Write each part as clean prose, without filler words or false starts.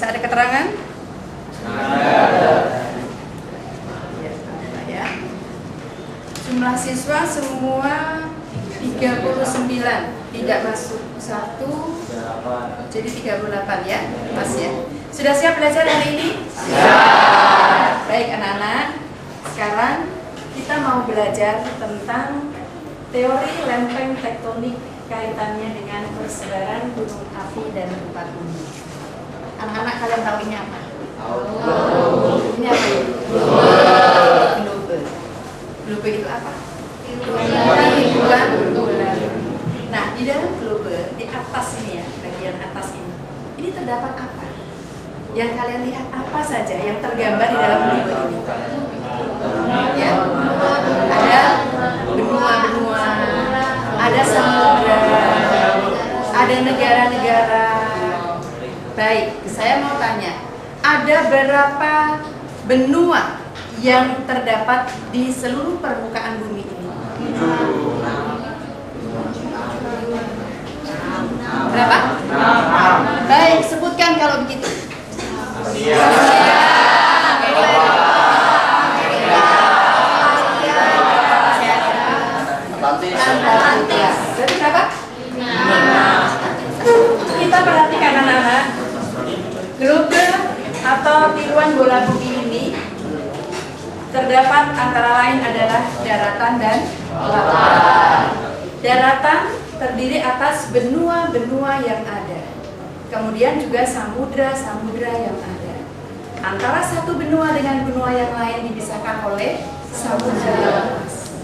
Bisa ada keterangan? Ya. Jumlah siswa semua 39, tidak masuk 1, jadi 38 ya, Mas ya. Sudah siap belajar hari ini? Siap. Baik anak-anak, sekarang kita mau belajar tentang teori lempeng tektonik kaitannya dengan persebaran gunung api dan gempa bumi. Anak-anak kalian tahu ini apa? Ini apa ya? Globe. Globe itu apa? Bulan. Nah, di dalam globe, di atas ini ya, bagian atas ini terdapat apa? Yang kalian lihat apa saja yang tergambar di dalam globe ini? Ya, ada benua-benua, ada samudra, ada negara-negara. Baik, saya mau tanya, ada berapa benua yang terdapat di seluruh permukaan bumi ini? Berapa? Baik, sebutkan kalau begitu. Atlantis. Berarti berapa? 5. Kita perhatikan anak-anak. Globe atau tiruan bola bumi ini terdapat antara lain adalah daratan dan lautan. Daratan terdiri atas benua-benua yang ada. Kemudian juga samudra-samudra yang ada. Antara satu benua dengan benua yang lain dipisahkan oleh samudra luas.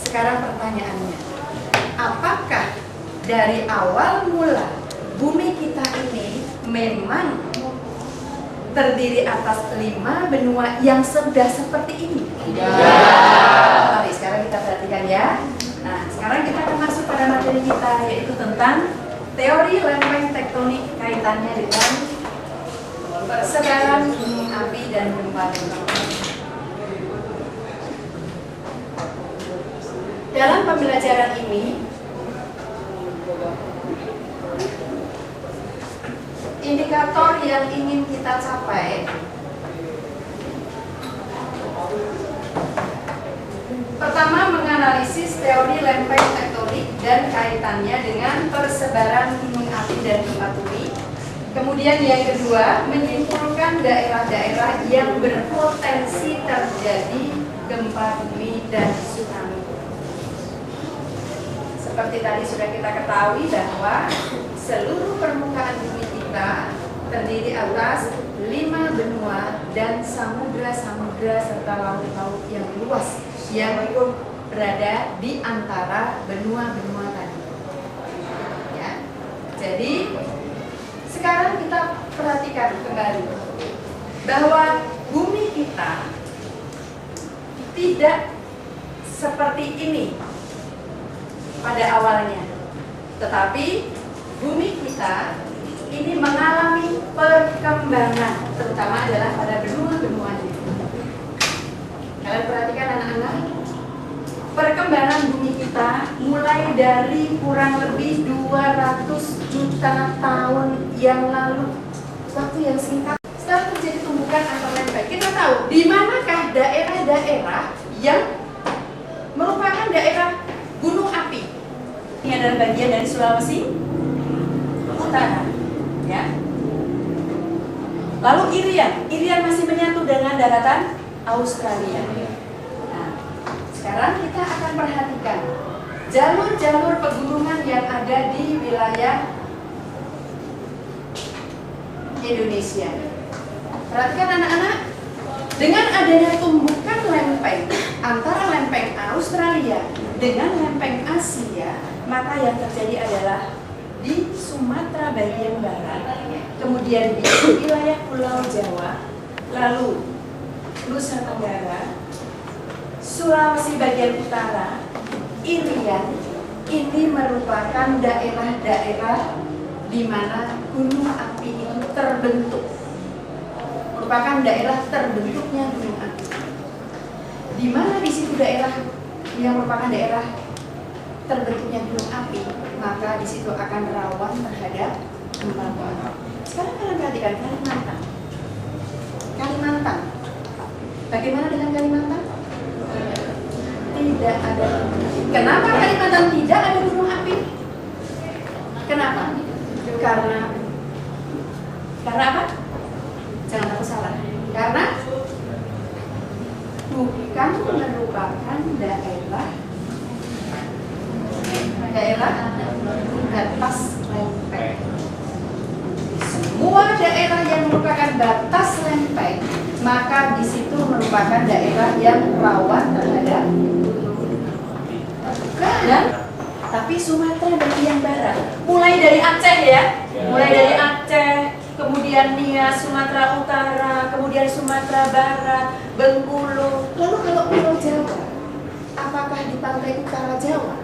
Sekarang pertanyaannya, apakah dari awal mula bumi kita ini memang terdiri atas 5 benua yang sudah seperti ini? Ya. Mari sekarang kita perhatikan ya. Nah, sekarang kita akan masuk pada materi kita, yaitu tentang teori lempeng tektonik kaitannya dengan persebaran gunung api dan gempa bumi. Dalam pembelajaran ini, indikator yang ingin kita capai pertama, menganalisis teori lempeng tektonik dan kaitannya dengan persebaran gunung api dan gempa bumi. Kemudian yang kedua, menyimpulkan daerah-daerah yang berpotensi terjadi gempa bumi dan tsunami. Seperti tadi sudah kita ketahui bahwa seluruh permukaan bumi kita terdiri atas 5 benua dan samudra-samudra serta laut-laut yang luas yang berada di antara benua-benua tadi. Ya. Jadi sekarang kita perhatikan kembali bahwa bumi kita tidak seperti ini pada awalnya, tetapi bumi kita ini mengalami perkembangan, terutama adalah pada benua-benuanya. Kalian perhatikan anak-anak, perkembangan bumi kita mulai dari kurang lebih 200 juta tahun yang lalu, waktu yang singkat. Setelah terjadi tumbukan antar lempeng, kita tahu di manakah daerah-daerah yang merupakan daerah gunung api. Ini adalah bagian dari Sulawesi Utara, ya. Lalu Irian masih menyatu dengan daratan Australia. Nah, sekarang kita akan perhatikan jalur-jalur pegunungan yang ada di wilayah Indonesia. Perhatikan anak-anak, dengan adanya tumbukan lempeng antara lempeng Australia dengan lempeng Asia, maka yang terjadi adalah di Sumatera bagian barat, kemudian di wilayah Pulau Jawa, lalu Nusa Tenggara, Sulawesi bagian utara, Irian, ini merupakan daerah-daerah di mana gunung api itu terbentuk. Merupakan daerah terbentuknya gunung api. Di mana di situ daerah yang merupakan daerah terbentuknya gunung api, maka di situ akan rawan terhadap gempa bumi. Sekarang kalian perhatikan Kalimantan. Kalimantan. Bagaimana dengan Kalimantan? Tidak ada. Kenapa Kalimantan tidak ada gunung api? Kenapa? Karena apa? Jangan takut salah. Karena bukan merupakan daerah batas lempeng. Semua daerah yang merupakan batas lempeng, maka di situ merupakan daerah yang rawan terhadap dan tapi Sumatera bagian barat, mulai dari Aceh ya, mulai dari Aceh, kemudian Nias, Sumatera Utara, kemudian Sumatera Barat, Bengkulu. Lalu kalau Pulau Jawa, apakah di pantai utara Jawa?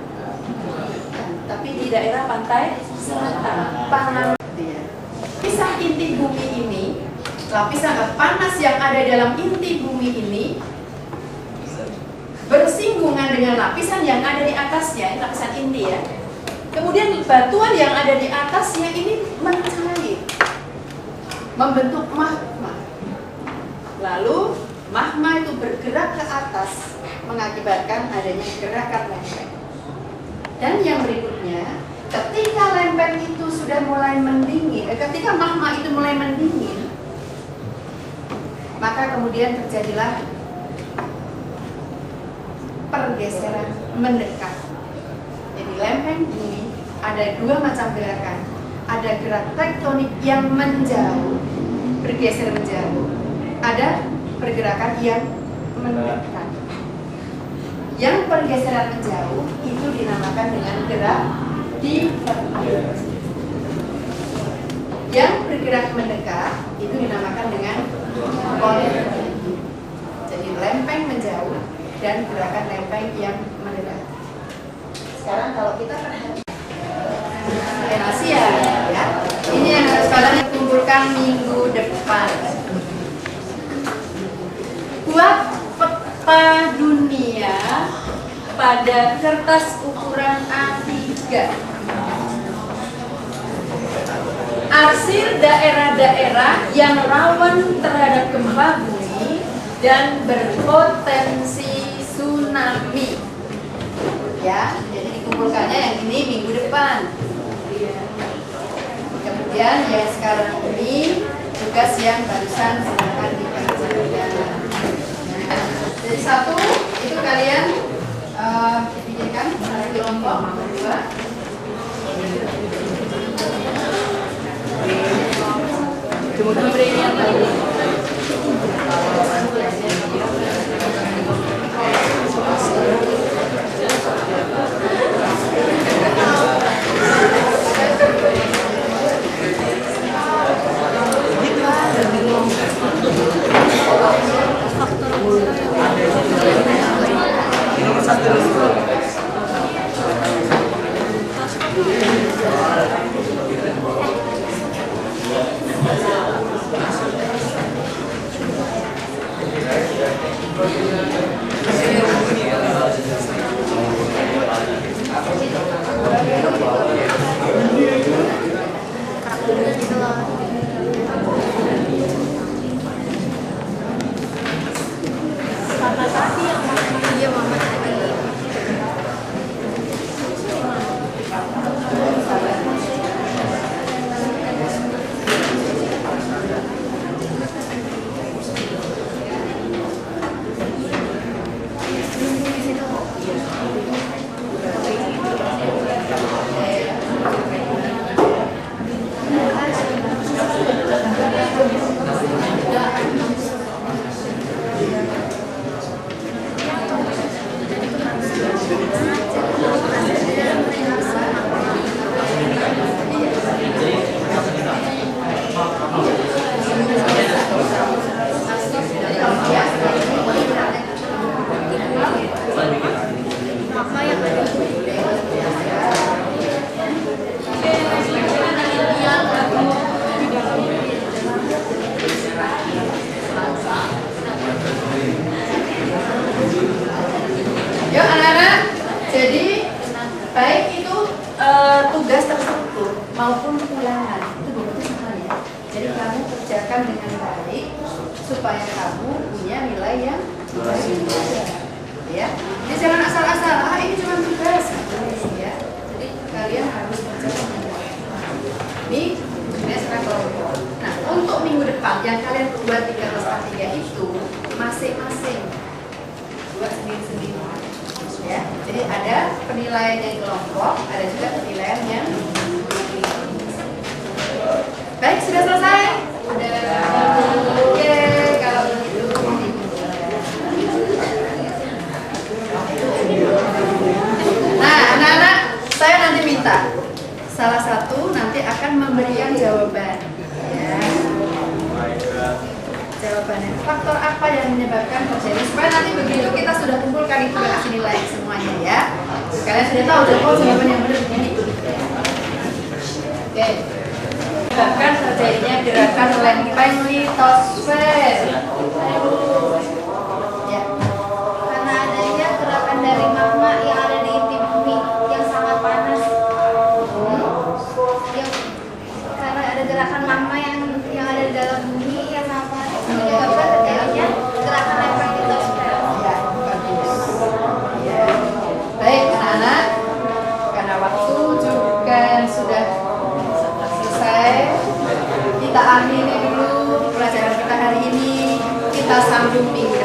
Tapi di daerah pantai selatan, Pangan. Lapisan inti bumi ini, lapisan panas yang ada dalam inti bumi ini bersinggungan dengan lapisan yang ada di atasnya, lapisan inti ya. Kemudian batuan yang ada di atasnya ini mencair, membentuk magma. Lalu magma itu bergerak ke atas, mengakibatkan adanya gerakan lempeng. Dan yang berikutnya, ketika lempeng itu sudah mulai mendingin, ketika magma itu mulai mendingin, maka kemudian terjadilah pergeseran mendekat. Jadi lempeng bumi ada dua macam gerakan. Ada gerak tektonik yang menjauh, bergeser menjauh. Ada pergerakan yang mendekat. Yang pergeseran menjauh itu dinamakan dengan gerak divergence. Yang bergerak mendekat itu dinamakan dengan konvergensi. Jadi lempeng menjauh dan gerakan lempeng yang mendekat. Sekarang kalau kita perhatikan Asia ya, ini yang harus kalian kumpulkan minggu depan. Buat peta dunia pada kertas ukuran A3. Arsir daerah-daerah yang rawan terhadap gempa bumi dan berpotensi tsunami. Ya, jadi dikumpulkannya yang ini minggu depan. Kemudian yang sekarang ini tugas yang barusan silakan dikerjakan. Jadi satu itu kalian dipikirkan satu kelompok, dua. Kemudian nilai yang ya. Jadi jangan asal-asal, ini cuma tugas ya. Jadi kalian harus mencoba menilai. Ini tugas kelompok. Nah, untuk minggu depan yang kalian buat 3+3 itu masing-masing buat sendiri-sendiri ya. Jadi ada penilaian yang kelompok, ada juga penilaian yang baik. Sudah selesai? Oke, kalau begitu nah, anak-anak, saya nanti minta salah satu nanti akan memberikan jawaban ya. Jawabannya faktor apa yang menyebabkan terjadi, supaya nanti begitu kita sudah kumpulkan itu kasih nilai semuanya ya. Kalian sudah tahu jawaban yang benar ini. Oke. Menyebabkan terjadinya gerakan lempeng litosfer. Ya. Karena adanya gerakan dari magma yang ada di inti bumi yang sangat panas. Karena ada gerakan magma yang ada di dalam bumi yang sangat panas, menyebabkan terjadinya gerakan lempeng litosfer. Ya, bagus. Ya. Baik anak-anak, karena waktu juga sudah selesai, kita akhiri dulu pelajaran kita hari ini. Kita sambung minggu